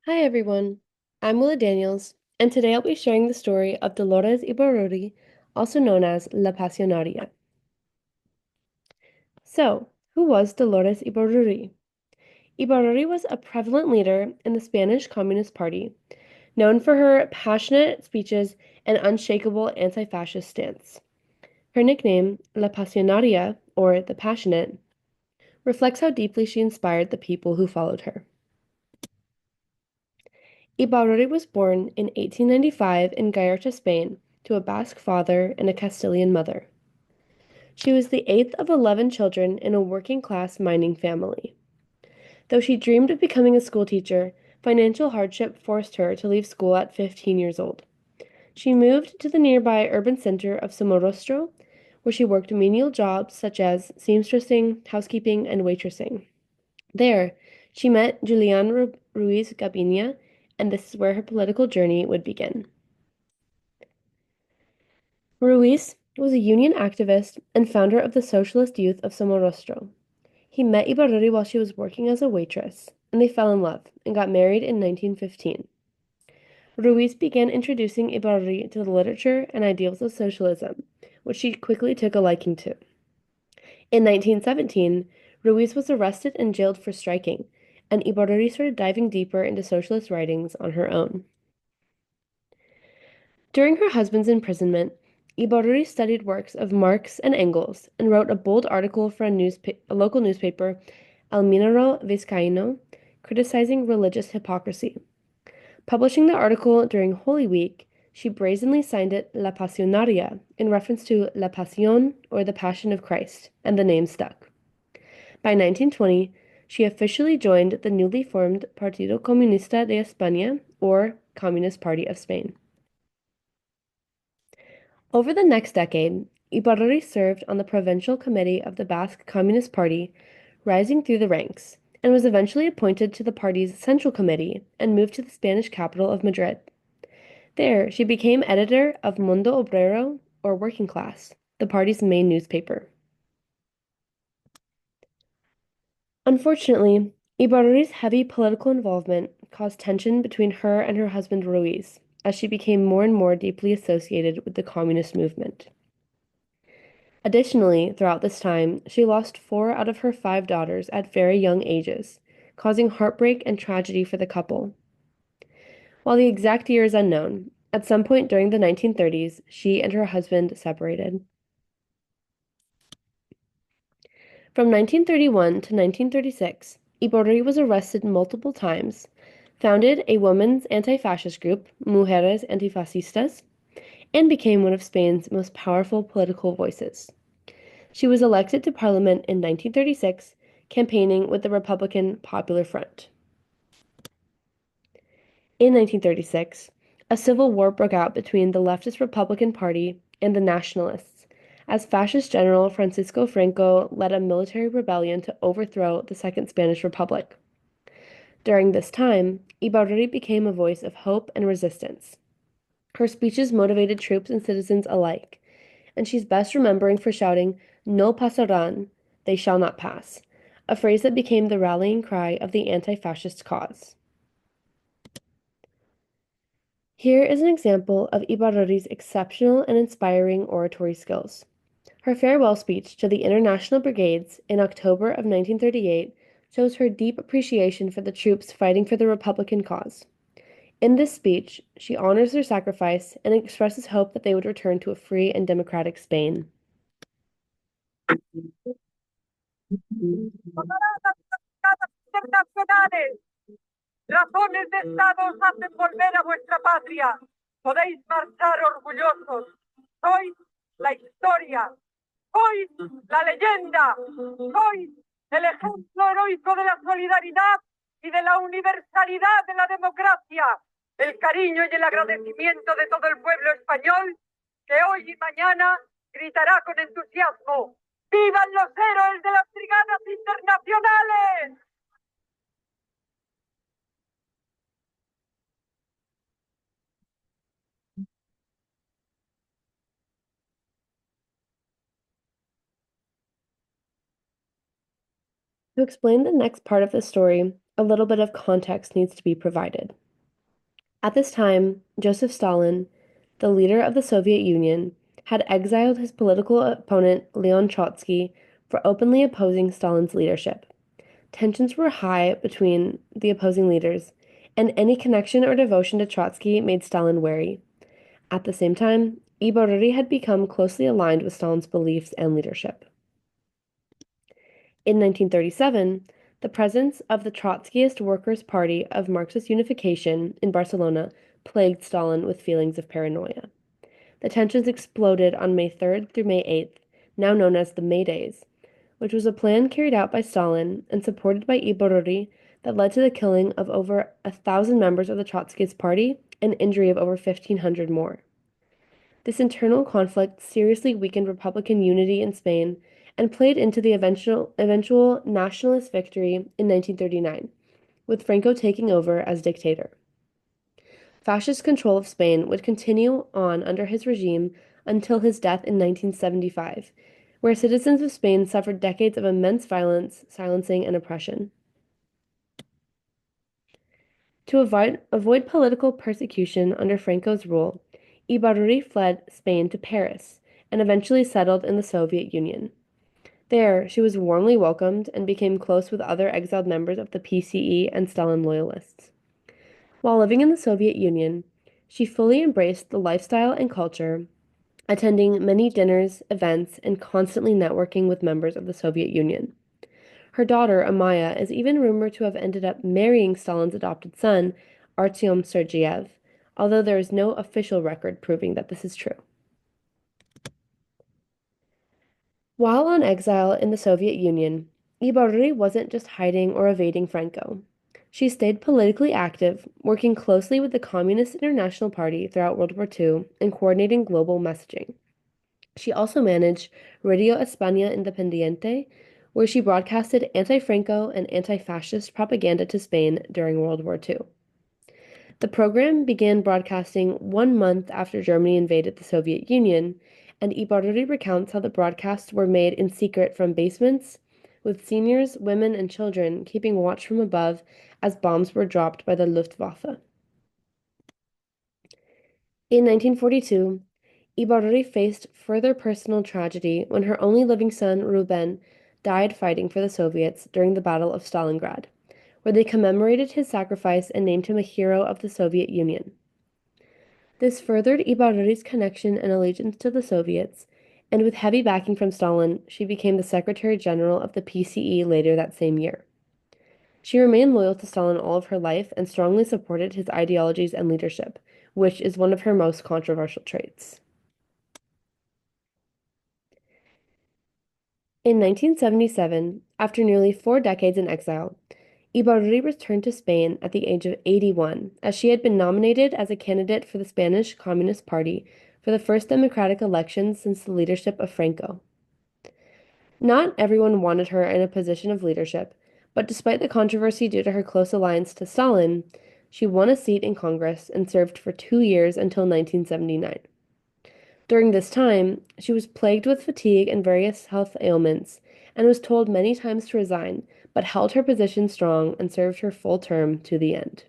Hi everyone, I'm Willa Daniels, and today I'll be sharing the story of Dolores Ibárruri, also known as La Pasionaria. So, who was Dolores Ibárruri? Ibárruri was a prevalent leader in the Spanish Communist Party, known for her passionate speeches and unshakable anti-fascist stance. Her nickname, La Pasionaria, or the Passionate, reflects how deeply she inspired the people who followed her. Ibárruri was born in 1895 in Gallarta, Spain, to a Basque father and a Castilian mother. She was the eighth of 11 children in a working-class mining family. Though she dreamed of becoming a schoolteacher, financial hardship forced her to leave school at 15 years old. She moved to the nearby urban center of Somorrostro, where she worked menial jobs such as seamstressing, housekeeping, and waitressing. There, she met Julian Ruiz Gabinia, and this is where her political journey would begin. Ruiz was a union activist and founder of the Socialist Youth of Somorrostro. He met Ibarruri while she was working as a waitress, and they fell in love and got married in 1915. Ruiz began introducing Ibarruri to the literature and ideals of socialism, which she quickly took a liking to. In 1917, Ruiz was arrested and jailed for striking, and Ibarruri started diving deeper into socialist writings on her own. During her husband's imprisonment, Ibarruri studied works of Marx and Engels and wrote a bold article for a local newspaper, El Minero Vizcaíno, criticizing religious hypocrisy. Publishing the article during Holy Week, she brazenly signed it La Pasionaria in reference to La Pasión, or the Passion of Christ, and the name stuck. By 1920, she officially joined the newly formed Partido Comunista de España, or Communist Party of Spain. Over the next decade, Ibarruri served on the provincial committee of the Basque Communist Party, rising through the ranks, and was eventually appointed to the party's central committee and moved to the Spanish capital of Madrid. There, she became editor of Mundo Obrero, or Working Class, the party's main newspaper. Unfortunately, Ibarruri's heavy political involvement caused tension between her and her husband Ruiz, as she became more and more deeply associated with the communist movement. Additionally, throughout this time, she lost 4 out of her 5 daughters at very young ages, causing heartbreak and tragedy for the couple. While the exact year is unknown, at some point during the 1930s, she and her husband separated. From 1931 to 1936, Iborri was arrested multiple times, founded a women's anti-fascist group, Mujeres Antifascistas, and became one of Spain's most powerful political voices. She was elected to Parliament in 1936, campaigning with the Republican Popular Front. In 1936, a civil war broke out between the leftist Republican Party and the Nationalists, as fascist General Francisco Franco led a military rebellion to overthrow the Second Spanish Republic. During this time, Ibarruri became a voice of hope and resistance. Her speeches motivated troops and citizens alike, and she's best remembering for shouting, No pasarán, they shall not pass, a phrase that became the rallying cry of the anti-fascist cause. Here is an example of Ibarruri's exceptional and inspiring oratory skills. Her farewell speech to the International Brigades in October of 1938 shows her deep appreciation for the troops fighting for the Republican cause. In this speech, she honors their sacrifice and expresses hope that they would return to a free and democratic Spain. Internacionales, razones de Estado os hacen volver a vuestra patria. Podéis marchar orgullosos. Sois la historia, sois la leyenda, sois el ejemplo heroico de la solidaridad y de la universalidad de la democracia, el cariño y el agradecimiento de todo el pueblo español que hoy y mañana gritará con entusiasmo: ¡Vivan los héroes de las brigadas internacionales! To explain the next part of the story, a little bit of context needs to be provided. At this time, Joseph Stalin, the leader of the Soviet Union, had exiled his political opponent Leon Trotsky for openly opposing Stalin's leadership. Tensions were high between the opposing leaders, and any connection or devotion to Trotsky made Stalin wary. At the same time, Ibárruri had become closely aligned with Stalin's beliefs and leadership. In 1937, the presence of the Trotskyist Workers' Party of Marxist Unification in Barcelona plagued Stalin with feelings of paranoia. The tensions exploded on May 3rd through May 8th, now known as the May Days, which was a plan carried out by Stalin and supported by Ibárruri that led to the killing of over 1,000 members of the Trotskyist Party and injury of over 1,500 more. This internal conflict seriously weakened Republican unity in Spain and played into the eventual nationalist victory in 1939, with Franco taking over as dictator. Fascist control of Spain would continue on under his regime until his death in 1975, where citizens of Spain suffered decades of immense violence, silencing, and oppression. To avoid political persecution under Franco's rule, Ibárruri fled Spain to Paris and eventually settled in the Soviet Union. There, she was warmly welcomed and became close with other exiled members of the PCE and Stalin loyalists. While living in the Soviet Union, she fully embraced the lifestyle and culture, attending many dinners, events, and constantly networking with members of the Soviet Union. Her daughter, Amaya, is even rumored to have ended up marrying Stalin's adopted son, Artyom Sergeyev, although there is no official record proving that this is true. While on exile in the Soviet Union, Ibárruri wasn't just hiding or evading Franco. She stayed politically active, working closely with the Communist International Party throughout World War II and coordinating global messaging. She also managed Radio España Independiente, where she broadcasted anti-Franco and anti-fascist propaganda to Spain during World War II. The program began broadcasting 1 month after Germany invaded the Soviet Union, and Ibárruri recounts how the broadcasts were made in secret from basements, with seniors, women, and children keeping watch from above as bombs were dropped by the Luftwaffe. In 1942, Ibárruri faced further personal tragedy when her only living son, Ruben, died fighting for the Soviets during the Battle of Stalingrad, where they commemorated his sacrifice and named him a hero of the Soviet Union. This furthered Ibárruri's connection and allegiance to the Soviets, and with heavy backing from Stalin, she became the Secretary General of the PCE later that same year. She remained loyal to Stalin all of her life and strongly supported his ideologies and leadership, which is one of her most controversial traits. In 1977, after nearly 4 decades in exile, Ibárruri returned to Spain at the age of 81, as she had been nominated as a candidate for the Spanish Communist Party for the first democratic elections since the leadership of Franco. Not everyone wanted her in a position of leadership, but despite the controversy due to her close alliance to Stalin, she won a seat in Congress and served for 2 years until 1979. During this time, she was plagued with fatigue and various health ailments, and was told many times to resign, but held her position strong and served her full term to the end.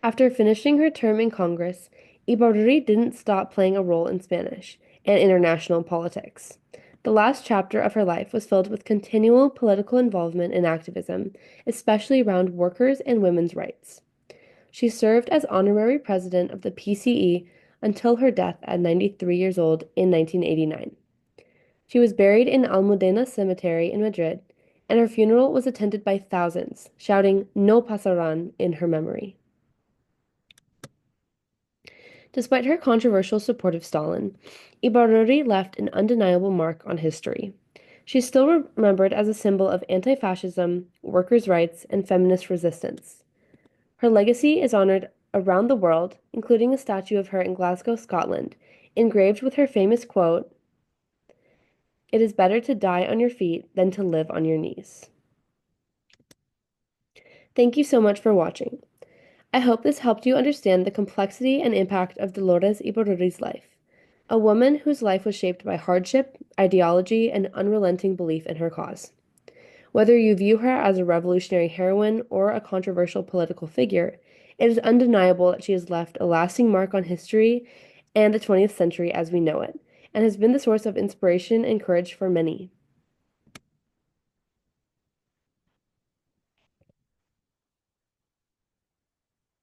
After finishing her term in Congress, Ibárruri didn't stop playing a role in Spanish and international politics. The last chapter of her life was filled with continual political involvement and activism, especially around workers and women's rights. She served as honorary president of the PCE until her death at 93 years old in 1989. She was buried in Almudena Cemetery in Madrid, and her funeral was attended by thousands, shouting "No pasarán" in her memory. Despite her controversial support of Stalin, Ibárruri left an undeniable mark on history. She is still remembered as a symbol of anti-fascism, workers' rights, and feminist resistance. Her legacy is honored around the world, including a statue of her in Glasgow, Scotland, engraved with her famous quote, "It is better to die on your feet than to live on your knees." Thank you so much for watching. I hope this helped you understand the complexity and impact of Dolores Ibárruri's life, a woman whose life was shaped by hardship, ideology, and unrelenting belief in her cause. Whether you view her as a revolutionary heroine or a controversial political figure, it is undeniable that she has left a lasting mark on history and the 20th century as we know it, and has been the source of inspiration and courage for many.